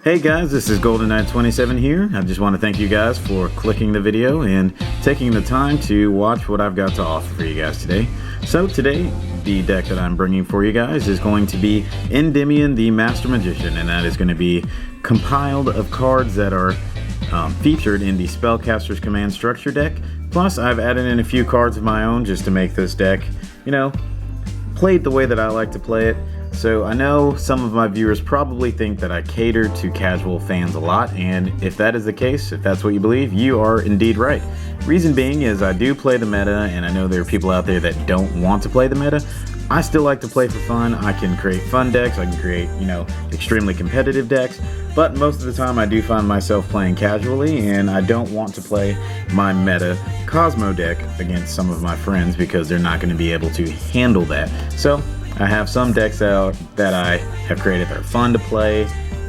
Hey guys, this is Golden Knight 27 here. I just want to thank you guys for clicking the video and taking the time to watch what I've got to offer for you guys today. So today, the deck that I'm bringing for you guys is going to be Endymion the Master Magician, and that is going to be compiled of cards that are featured in the Spellcaster's command structure deck. Plus, I've added in a few cards of my own just to make this deck, played the way that I like to play it. So I know some of my viewers probably think that I cater to casual fans a lot, and if that is the case, if that's what you believe, you are indeed right. Reason being is I do play the meta, and I know there are people out there that don't want to play the meta. I still like to play for fun. I can create fun decks, I can create, extremely competitive decks, but most of the time I do find myself playing casually, and I don't want to play my meta Cosmo deck against some of my friends because they're not going to be able to handle that. So I have some decks out that I have created that are fun to play,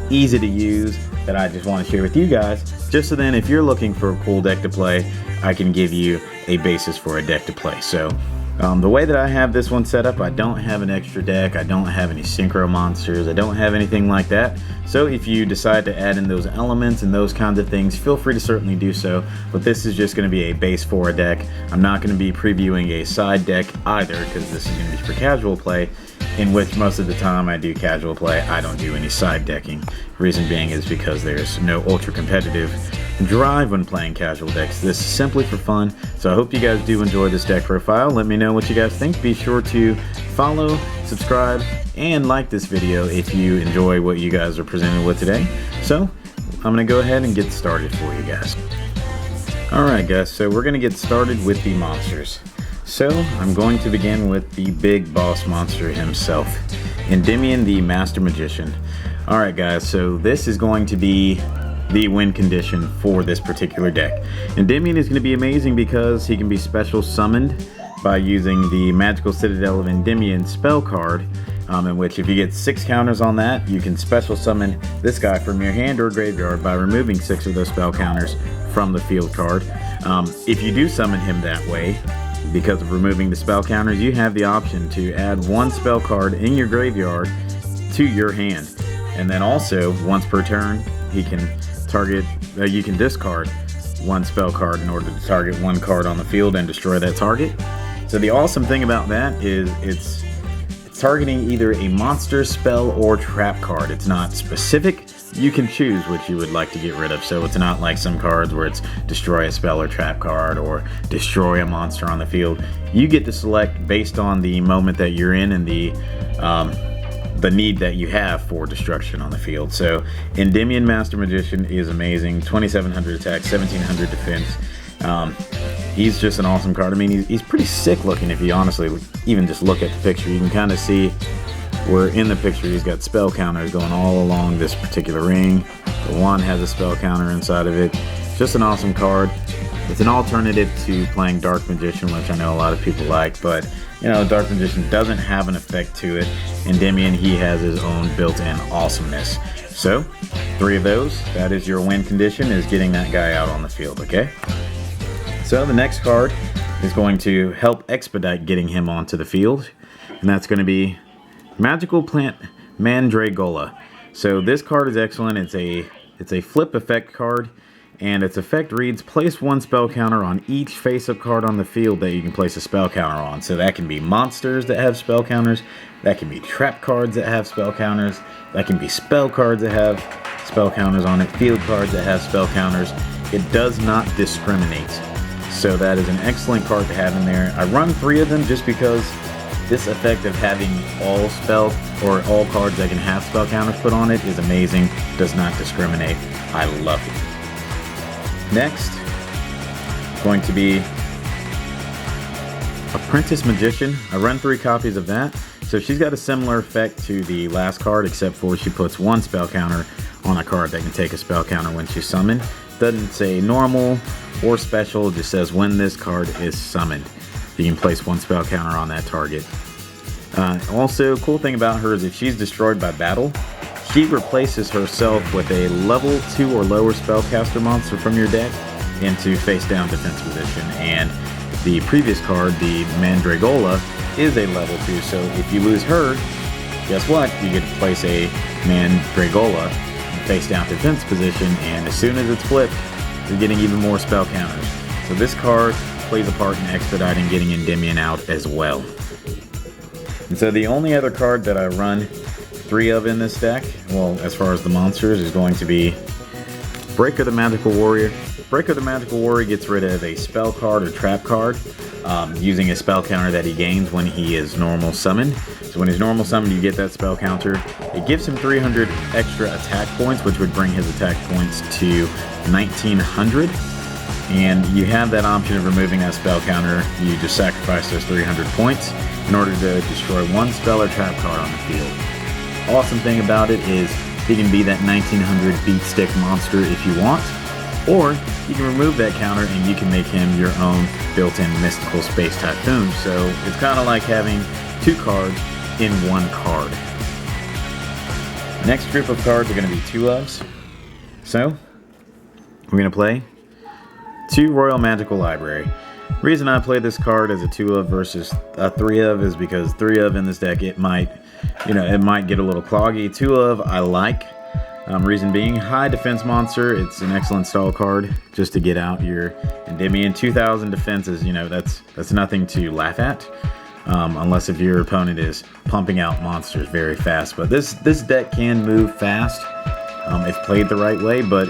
easy to use, that I just want to share with you guys, just so then if you're looking for a cool deck to play, I can give you a basis for a deck to play. So the way that I have this one set up, I don't have an extra deck, I don't have any synchro monsters, I don't have anything like that. So if you decide to add in those elements and those kinds of things, feel free to certainly do so. But this is just going to be a base for a deck. I'm not going to be previewing a side deck either, because this is going to be for casual play, in which most of the time I do casual play, I don't do any side decking. Reason being is because there's no ultra competitive drive when playing casual decks. This is simply for fun, so I hope you guys do enjoy this deck profile. Let me know what you guys think. Be sure to follow, subscribe, and like this video if you enjoy what you guys are presented with today. So I'm gonna go ahead and get started for you guys. Alright guys, so we're gonna get started with the monsters. So I'm going to begin with the big boss monster himself, Endymion the Master Magician. Alright guys, so this is going to be the win condition for this particular deck. Endymion is going to be amazing because he can be special summoned by using the Magical Citadel of Endymion spell card, in which if you get 6 counters on that, you can special summon this guy from your hand or graveyard by removing 6 of those spell counters from the field card. If you do summon him that way, because of removing the spell counters, you have the option to add 1 spell card in your graveyard to your hand. And then also, once per turn, he can target, you can discard 1 spell card in order to target 1 card on the field and destroy that target. So the awesome thing about that is it's targeting either a monster, spell, or trap card. It's not specific. You can choose which you would like to get rid of. So it's not like some cards where it's destroy a spell or trap card or destroy a monster on the field. You get to select based on the moment that you're in and the need that you have for destruction on the field. So Endymion Master Magician is amazing. 2700 attack, 1700 defense. He's just an awesome card. I mean, he's pretty sick looking if you honestly even just look at the picture. You can kind of see where in the picture he's got spell counters going all along this particular ring. The wand has a spell counter inside of it. Just an awesome card. It's an alternative to playing Dark Magician, which I know a lot of people like, but Dark Magician doesn't have an effect to it. Endymion, he has his own built-in awesomeness. So 3 of those, that is your win condition, is getting that guy out on the field, okay? So the next card is going to help expedite getting him onto the field, and that's going to be Magical Plant Mandrake. So this card is excellent. It's a flip effect card, and its effect reads, place 1 spell counter on each face-up card on the field that you can place a spell counter on. So that can be monsters that have spell counters, that can be trap cards that have spell counters, that can be spell cards that have spell counters on it, field cards that have spell counters. It does not discriminate. So that is an excellent card to have in there. I run 3 of them just because this effect of having all cards that can have spell counters put on it is amazing. Does not discriminate. I love it. Next, going to be Apprentice Magician. I run 3 copies of that. So she's got a similar effect to the last card, except for she puts 1 spell counter on a card that can take a spell counter when she's summoned. Doesn't say normal or special, it just says when this card is summoned. You can place 1 spell counter on that target. Also, cool thing about her is if she's destroyed by battle, she replaces herself with a level 2 or lower Spellcaster monster from your deck into face down defense position. And the previous card, the Mandrake, is a level 2, so if you lose her, guess what? You get to place a Mandrake face down defense position, and as soon as it's flipped, you're getting even more spell counters. So this card plays a part in expediting getting Endymion out as well. And so the only other card that I run 3 of in this deck, well, as far as the monsters, is going to be Breaker the Magical Warrior. Breaker the Magical Warrior gets rid of a spell card or trap card using a spell counter that he gains when he is normal summoned. So when he's normal summoned, you get that spell counter. It gives him 300 extra attack points, which would bring his attack points to 1900. And you have that option of removing that spell counter. You just sacrifice those 300 points in order to destroy 1 spell or trap card on the field. Awesome thing about it is he can be that 1900 beat stick monster if you want, or you can remove that counter and you can make him your own built-in mystical space typhoon. So it's kind of like having 2 cards in 1 card. Next group of cards are going to be 2-ofs. So we're going to play 2 Royal Magical Library. The reason I play this card as a 2-of versus a 3-of is because 3-of in this deck, it might get a little cloggy. 2-of I like. Reason being, high defense monster. It's an excellent stall card just to get out your Endymion. 2000 defenses, that's nothing to laugh at. Unless if your opponent is pumping out monsters very fast. But this deck can move fast if played the right way. But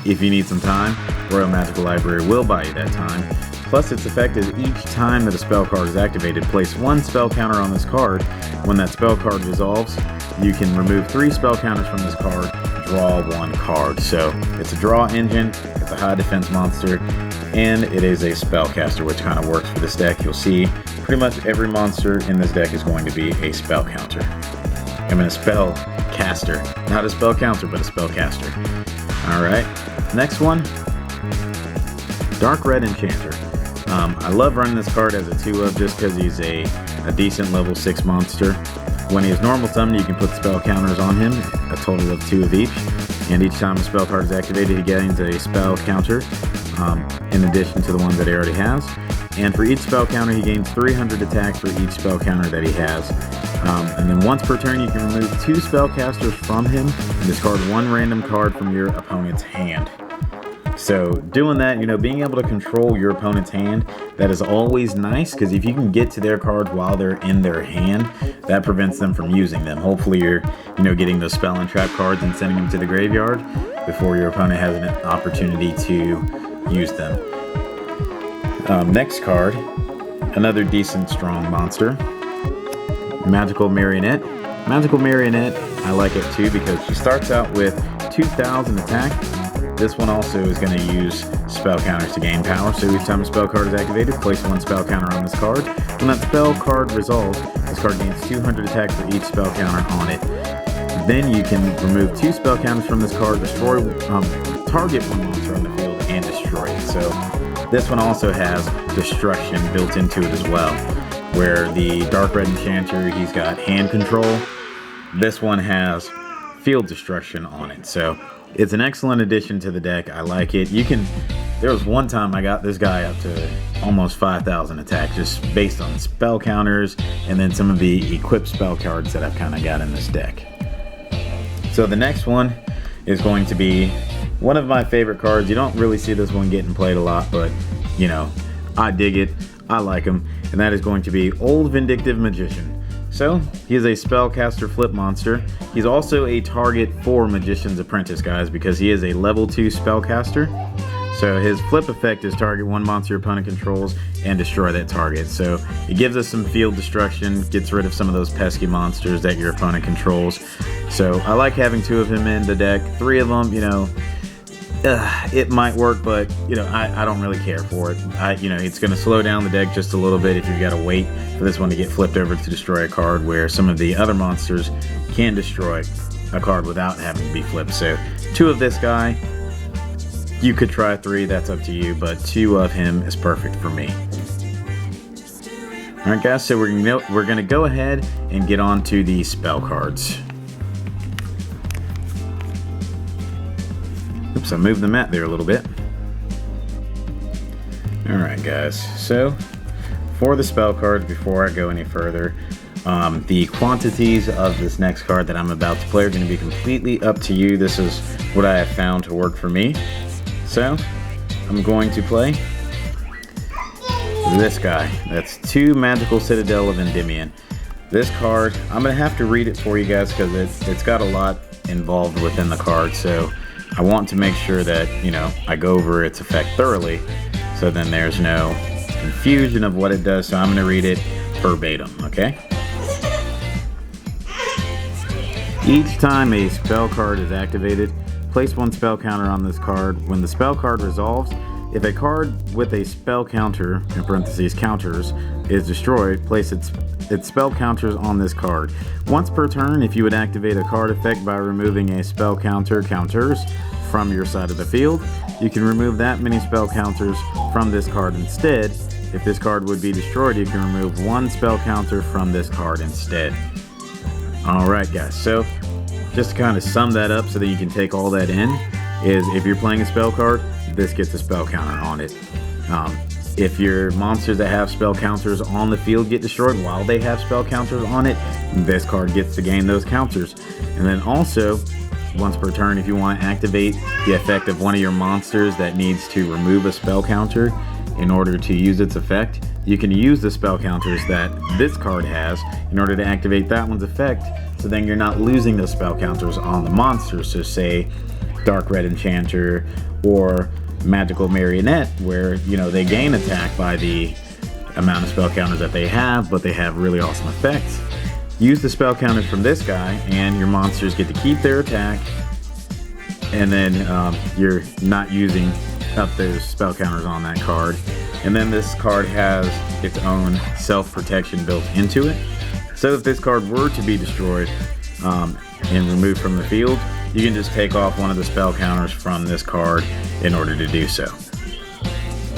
if you need some time, Royal Magical Library will buy you that time. Plus, its effect is each time that a spell card is activated, place 1 spell counter on this card. When that spell card resolves, you can remove 3 spell counters from this card, draw 1 card. So it's a draw engine, it's a high defense monster, and it is a spellcaster, which kind of works for this deck. You'll see pretty much every monster in this deck is going to be a spell counter. I mean a spellcaster, not a spell counter, but a spellcaster. Alright, next one, Dark Red Enchanter. I love running this card as a 2-of just because he's a decent level 6 monster. When he is normal summoned, you can put spell counters on him, a total of 2 of each. And each time a spell card is activated, he gains a spell counter in addition to the ones that he already has. And for each spell counter, he gains 300 attack for each spell counter that he has. And then once per turn, you can remove 2 spellcasters from him and discard 1 random card from your opponent's hand. So doing that, being able to control your opponent's hand, that is always nice, because if you can get to their cards while they're in their hand, that prevents them from using them. Hopefully you're, getting those spell and trap cards and sending them to the graveyard before your opponent has an opportunity to use them. Next card, another decent strong monster, Magical Marionette. Magical Marionette, I like it too because she starts out with 2000 attack. This one also is going to use spell counters to gain power, so each time a spell card is activated, place 1 spell counter on this card. When that spell card resolves, this card gains 200 attack for each spell counter on it. Then you can remove 2 spell counters from this card, target 1 monster on the field, and destroy it. So this one also has destruction built into it as well, where the Dark Red Enchanter, he's got hand control. This one has field destruction on it, so it's an excellent addition to the deck. I like it. There was one time I got this guy up to almost 5,000 attack just based on spell counters and then some of the equipped spell cards that I've kind of got in this deck. So the next one is going to be one of my favorite cards. You don't really see this one getting played a lot, but I dig it. I like him, and that is going to be Old Vindictive Magician. So, he is a spellcaster flip monster. He's also a target for Magician's Apprentice, guys, because he is a level 2 spellcaster. So his flip effect is target 1 monster your opponent controls and destroy that target. So it gives us some field destruction, gets rid of some of those pesky monsters that your opponent controls. So I like having 2 of him in the deck. 3 of them, it might work, but I don't really care for it. It's going to slow down the deck just a little bit if you've got to wait for this one to get flipped over to destroy a card, where some of the other monsters can destroy a card without having to be flipped. So 2 of this guy, you could try 3, that's up to you, but 2 of him is perfect for me. Alright guys, so we're gonna go ahead and get on to the spell cards. Oops, I moved the mat there a little bit. Alright guys, so for the spell cards, before I go any further, The quantities of this next card that I'm about to play are going to be completely up to you. This is what I have found to work for me. So, I'm going to play this guy. That's 2 Magical Citadel of Endymion. This card, I'm going to have to read it for you guys because it's got a lot involved within the card. So, I want to make sure that, you know, I go over its effect thoroughly. So then there's no confusion of what it does. So I'm going to read it verbatim, okay? Each time a spell card is activated, place 1 spell counter on this card. When the spell card resolves, if a card with a spell counter, in parentheses counters, is destroyed, place its spell counters on this card. Once per turn, if you would activate a card effect by removing a spell counters from your side of the field, you can remove that many spell counters from this card instead. If this card would be destroyed, you can remove 1 spell counter from this card instead. Alright guys, so just to kind of sum that up so that you can take all that in, is if you're playing a spell card, this gets a spell counter on it. If your monsters that have spell counters on the field get destroyed while they have spell counters on it, this card gets to gain those counters. And then also, once per turn, if you want to activate the effect of one of your monsters that needs to remove a spell counter in order to use its effect, you can use the spell counters that this card has in order to activate that one's effect, so then you're not losing those spell counters on the monsters. So say Dark Red Enchanter or Magical Marionette, where, you know, they gain attack by the amount of spell counters that they have, but they have really awesome effects. Use the spell counters from this guy and your monsters get to keep their attack, and then you're not using up those spell counters on that card. And then this card has its own self-protection built into it. So if this card were to be destroyed and removed from the field, you can just take off one of the spell counters from this card in order to do so.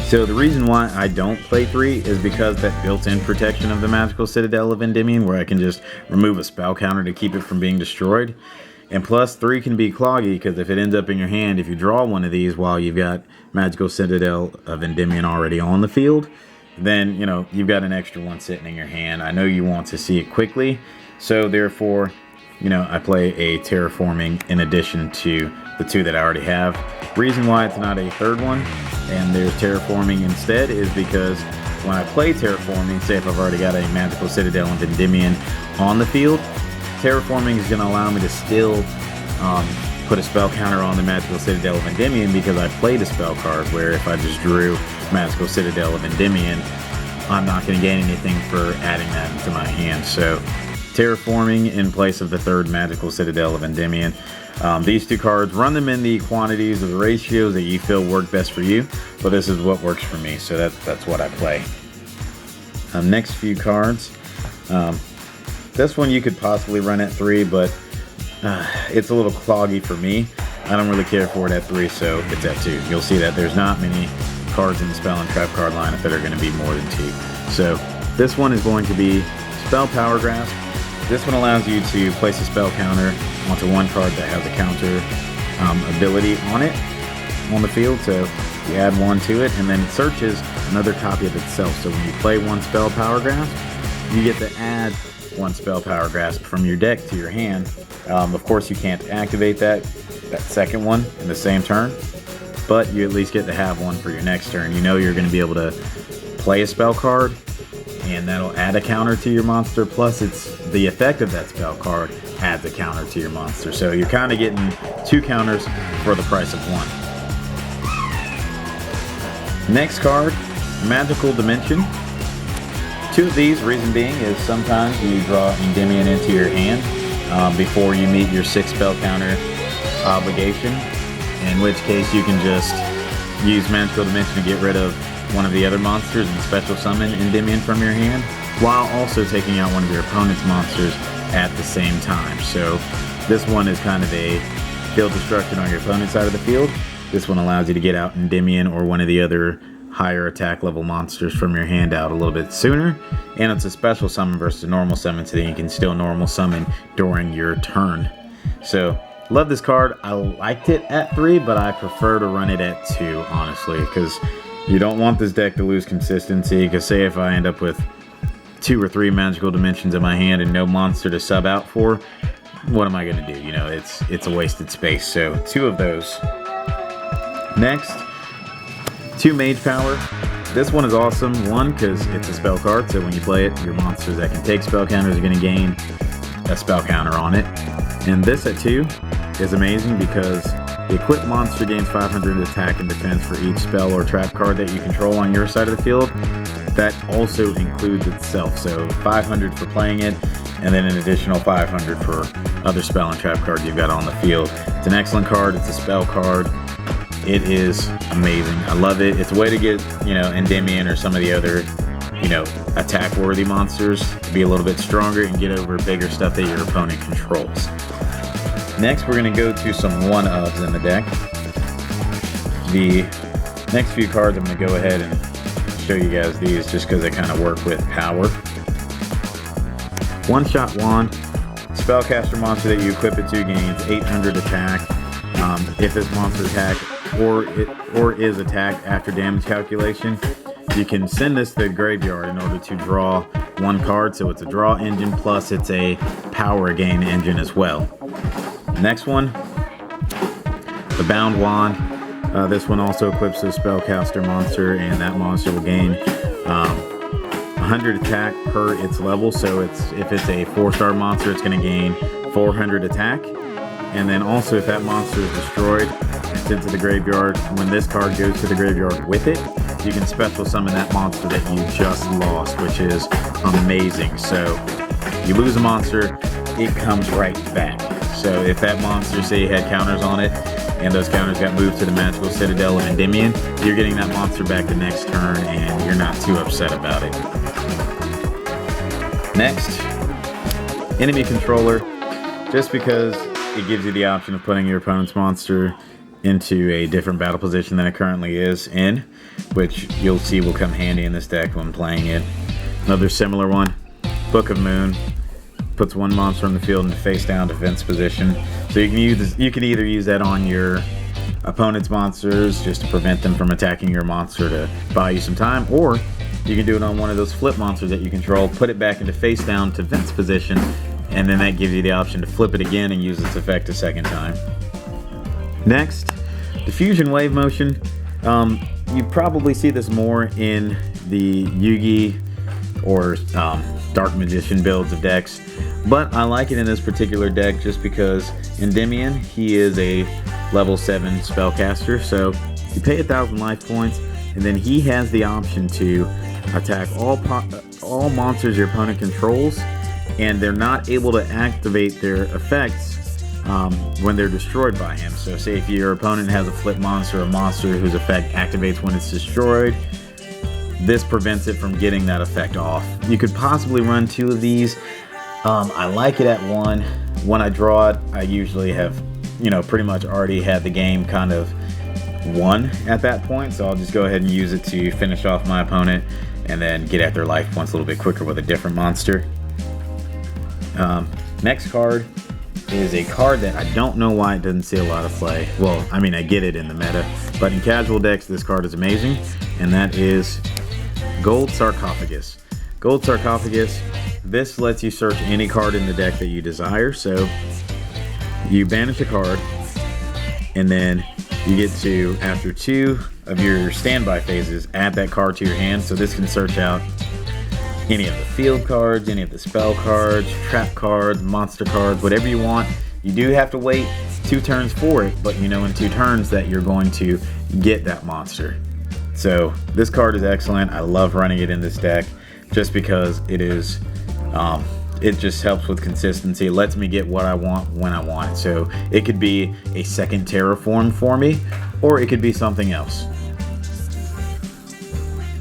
So the reason why I don't play 3 is because that built-in protection of the Magical Citadel of Endymion, where I can just remove a spell counter to keep it from being destroyed. And plus 3 can be cloggy, because if it ends up in your hand, if you draw one of these while you've got Magical Citadel of Endymion already on the field, then, you know, you've got an extra one sitting in your hand. I know you want to see it quickly, so therefore, you know, I play a Terraforming in addition to the 2 that I already have. Reason why it's not a 3rd one and there's Terraforming instead is because when I play Terraforming, say if I've already got a Magical Citadel of Endymion on the field, Terraforming is going to allow me to still put a spell counter on the Magical Citadel of Endymion, because I played a spell card where if I just drew Magical Citadel of Endymion, I'm not going to gain anything for adding that into my hand. So Terraforming in place of the 3rd Magical Citadel of Endymion. These 2 cards, run them in the quantities or the ratios that you feel work best for you, but this is what works for me, so that's what I play. Next few cards. This one you could possibly run at 3, but it's a little cloggy for me. I don't really care for it at 3, so it's at 2. You'll see that there's not many cards in the Spell and Trap card lineup that are going to be more than 2. So this one is going to be Spell Power Grasp. This one allows you to place a spell counter onto one card that has a counter ability on it on the field. So you add 1 to it, and then it searches another copy of itself. So when you play 1 Spell Power Grasp, you get to add 1 Spell Power Grasp from your deck to your hand. Of course, you can't activate that second one in the same turn, but you at least get to have 1 for your next turn. You know you're going to be able to play a spell card, and that'll add a counter to your monster, plus it's the effect of that spell card adds a counter to your monster. So you're kind of getting 2 counters for the price of 1. Next card, Magical Dimension. 2 of these, reason being is sometimes you draw Endymion into your hand before you meet your 6 spell counter obligation, in which case you can just use Magical Dimension to get rid of one of the other monsters and special summon Endymion from your hand, while also taking out one of your opponent's monsters at the same time. So this one is kind of a field destruction on your opponent's side of the field. This one allows you to get out Endymion or one of the other higher attack level monsters from your hand out a little bit sooner, and it's a special summon versus a normal summon, so then you can still normal summon during your turn. So love this card. I liked it at 3, but I prefer to run it at 2, honestly, because you don't want this deck to lose consistency. Because say if I end up with 2 or 3 magical dimensions in my hand and no monster to sub out for, what am I going to do? You know, it's a wasted space. So 2 of those. Next, 2 mage power. This one is awesome. 1, because it's a spell card, so when you play it, your monsters that can take spell counters are going to gain a spell counter on it. And this at 2 is amazing because the equipped monster gains 500 attack and defense for each spell or trap card that you control on your side of the field. That also includes itself, so 500 for playing it, and then an additional 500 for other spell and trap cards you've got on the field. It's an excellent card. It's a spell card. It is amazing. I love it. It's a way to get, you know, Endymion or some of the other, you know, attack-worthy monsters to be a little bit stronger and get over bigger stuff that your opponent controls. Next, we're going to go to some one-ofs in the deck. The next few cards, I'm going to go ahead and show you guys these just because they kind of work with power. One-shot wand. Spellcaster monster that you equip it to gains 800 attack. If this monster attack or is attacked after damage calculation, you can send this to the graveyard in order to draw 1 card. So it's a draw engine plus it's a power gain engine as well. Next one, the bound wand. This one also equips a spellcaster monster, and that monster will gain 100 attack per its level. So if it's a 4-star monster, it's going to gain 400 attack. And then also, if that monster is destroyed and sent to the graveyard, when this card goes to the graveyard with it, you can special summon that monster that you just lost, which is amazing. So you lose a monster, it comes right back. So if that monster, say, had counters on it, and those counters got moved to the magical citadel of Endymion, you're getting that monster back the next turn, and you're not too upset about it. Next, enemy controller. Just because it gives you the option of putting your opponent's monster into a different battle position than it currently is in, which you'll see will come handy in this deck when playing it. Another similar one, Book of Moon, puts 1 monster on the field in the face down defense position. So you can either use that on your opponent's monsters just to prevent them from attacking your monster to buy you some time, or you can do it on one of those flip monsters that you control, put it back into face down defense position, and then that gives you the option to flip it again and use its effect a second time. Next, diffusion wave motion. You probably see this more in the Yugioh or Dark Magician builds of decks, but I like it in this particular deck just because Endymion, he is a level 7 spellcaster, so you pay 1,000 life points, and then he has the option to attack all monsters your opponent controls, and they're not able to activate their effects when they're destroyed by him. So say if your opponent has a flip monster, a monster whose effect activates when it's destroyed, this prevents it from getting that effect off. You could possibly run 2 of these. I like it at 1. When I draw it, I usually have, you know, pretty much already had the game kind of won at that point, so I'll just go ahead and use it to finish off my opponent and then get at their life points a little bit quicker with a different monster. Next card is a card that I don't know why it doesn't see a lot of play. Well, I mean, I get it in the meta, but in casual decks, this card is amazing, and that is Gold Sarcophagus. Gold Sarcophagus, this lets you search any card in the deck that you desire. So you banish a card, and then you get to, after 2 of your standby phases, add that card to your hand. So this can search out any of the field cards, any of the spell cards, trap cards, monster cards, whatever you want. You do have to wait 2 turns for it, but you know in 2 turns that you're going to get that monster. So this card is excellent. I love running it in this deck just because it is, it just helps with consistency. It lets me get what I want when I want it. So it could be a second terraform for me, or it could be something else.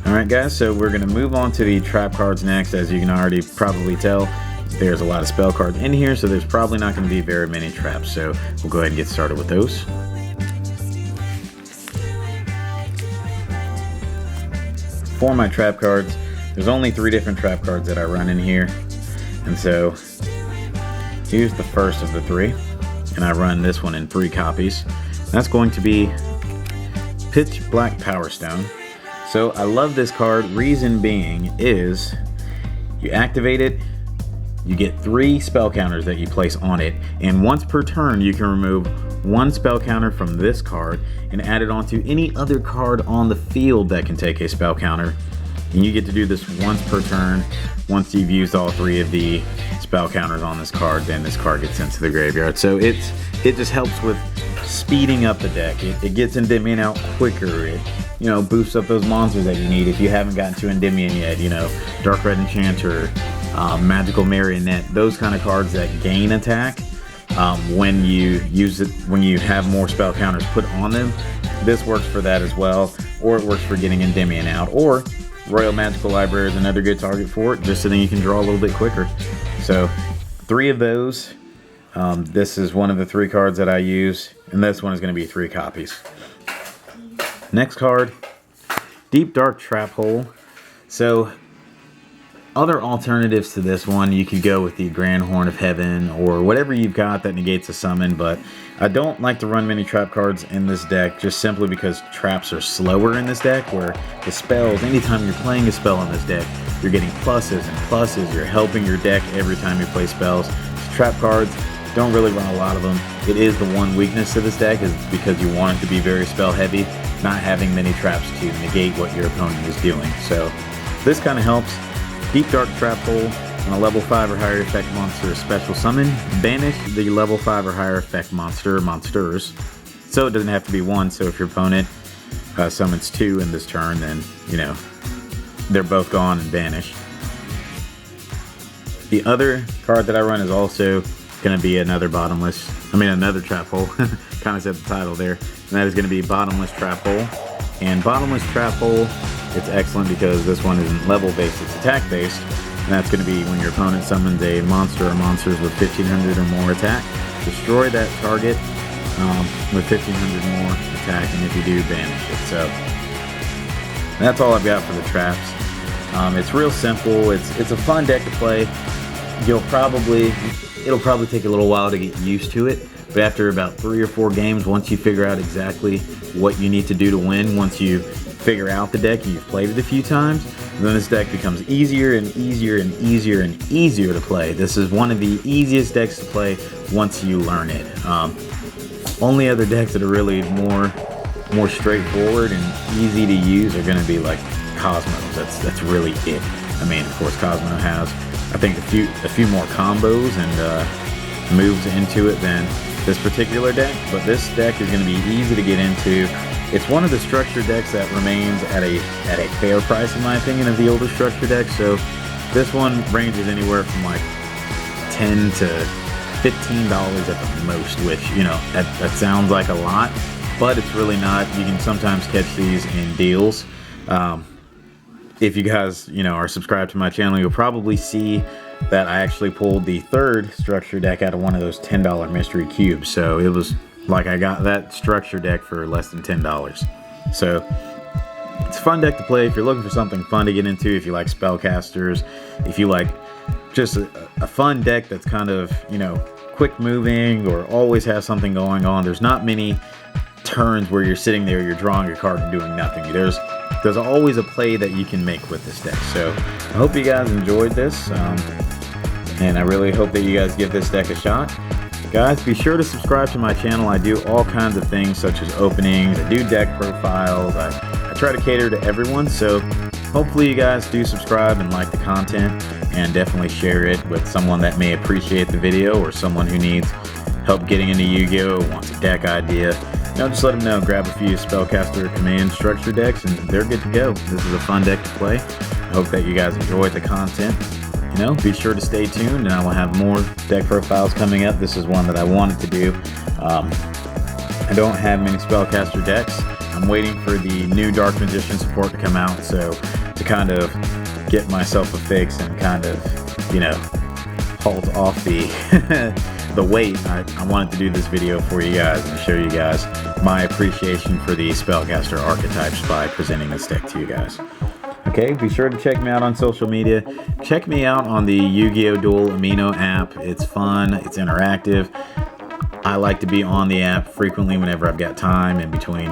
Alright guys, so we're going to move on to the trap cards next. As you can already probably tell, there's a lot of spell cards in here, so there's probably not going to be very many traps. So we'll go ahead and get started with those. For my trap cards, there's only 3 different trap cards that I run in here. And so here's the first of the 3. And I run this one in 3 copies. That's going to be Pitch Black Power Stone. So I love this card. Reason being is You activate it, you get 3 spell counters that you place on it, and once per turn you can remove 1 spell counter from this card and add it onto any other card on the field that can take a spell counter. And you get to do this once per turn. Once you've used all 3 of the spell counters on this card, then this card gets into the graveyard. So it just helps with speeding up the deck. It gets Endymion out quicker. It, you know, boosts up those monsters that you need if you haven't gotten to Endymion yet. You know, Dark Red Enchanter, Magical Marionette, those kind of cards that gain attack when you use it, when you have more spell counters put on them. This works for that as well, or it works for getting Endymion out, or Royal Magical Library is another good target for it, just so then you can draw a little bit quicker. So 3 of those. This is one of the 3 cards that I use, and this one is going to be 3 copies. Next card, Deep Dark Trap Hole. So other alternatives to this one, you could go with the Grand Horn of Heaven or whatever you've got that negates a summon, but I don't like to run many trap cards in this deck just simply because traps are slower in this deck, where the spells, anytime you're playing a spell in this deck, you're getting pluses and pluses. You're helping your deck every time you play spells. Trap cards, don't really run a lot of them. It is the one weakness to this deck, is because you want it to be very spell heavy, not having many traps to negate what your opponent is doing. So this kind of helps. Deep Dark Trap Hole. On a level 5 or higher effect monster special summon, banish the level 5 or higher effect monster or monsters. So it doesn't have to be 1, so if your opponent summons 2 in this turn, then, you know, they're both gone and banished. The other card that I run is also going to be another another Trap Hole. Kind of said the title there. And that is going to be Bottomless Trap Hole. And Bottomless Trap Hole, it's excellent because this one isn't level based, it's attack based. And that's going to be when your opponent summons a monster or monsters with 1500 or more attack, destroy that target with 1500 more attack, and if you do, banish it. So that's all I've got for the traps. It's real simple. It's a fun deck to play. It'll probably take a little while to get used to it, but after about 3 or 4 games, once you figure out exactly what you need to do to win, once you figure out the deck and you've played it a few times, then this deck becomes easier and easier and easier and easier to play. This is one of the easiest decks to play once you learn it. Only other decks that are really more straightforward and easy to use are going to be like Cosmos. That's really it. I mean, of course, Cosmo has, I think, a few more combos and moves into it than this particular deck, but this deck is going to be easy to get into. It's one of the structure decks that remains at a fair price, in my opinion, of the older structure decks. So this one ranges anywhere from like $10 to $15 at the most, which, you know, that sounds like a lot, but it's really not. You can sometimes catch these in deals. If you guys, you know, are subscribed to my channel, you'll probably see that I actually pulled the 3rd structure deck out of one of those $10 mystery cubes. So it was like I got that structure deck for less than $10. So it's a fun deck to play if you're looking for something fun to get into, if you like spellcasters, if you like just a fun deck that's kind of, you know, quick moving or always has something going on. There's not many turns where you're sitting there, you're drawing your card and doing nothing. There's always a play that you can make with this deck. So I hope you guys enjoyed this, and I really hope that you guys give this deck a shot. Guys, be sure to subscribe to my channel. I do all kinds of things such as openings, I do deck profiles, I try to cater to everyone, so hopefully you guys do subscribe and like the content, and definitely share it with someone that may appreciate the video or someone who needs help getting into Yu-Gi-Oh!, wants a deck idea. You know, just let them know, grab a few Spellcaster Command structure decks and they're good to go. This is a fun deck to play. I hope that you guys enjoyed the content. You know, be sure to stay tuned, and I will have more deck profiles coming up. This is one that I wanted to do. I don't have many Spellcaster decks. I'm waiting for the new Dark Magician support to come out, so to kind of get myself a fix and kind of, you know, halt off the the wait, I wanted to do this video for you guys and show you guys my appreciation for the Spellcaster archetypes by presenting this deck to you guys. Okay, be sure to check me out on social media. Check me out on the Yu-Gi-Oh! Duel Amino app. It's fun, it's interactive. I like to be on the app frequently whenever I've got time in between,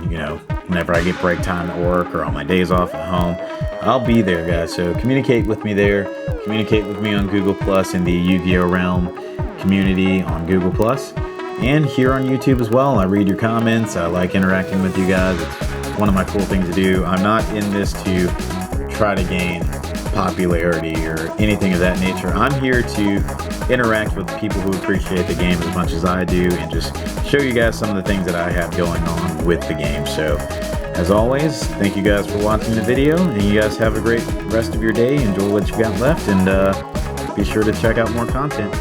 whenever I get break time at work or on my days off at home. I'll be there, guys. So communicate with me there. Communicate with me on Google Plus in the Yu-Gi-Oh! Realm community on Google Plus. And here on YouTube as well. I read your comments. I like interacting with you guys. It's one of my cool things to do. I'm not in this to try to gain popularity or anything of that nature. I'm here to interact with people who appreciate the game as much as I do and just show you guys some of the things that I have going on with the game. So as always, thank you guys for watching the video, and you guys have a great rest of your day. Enjoy what you got left, and be sure to check out more content.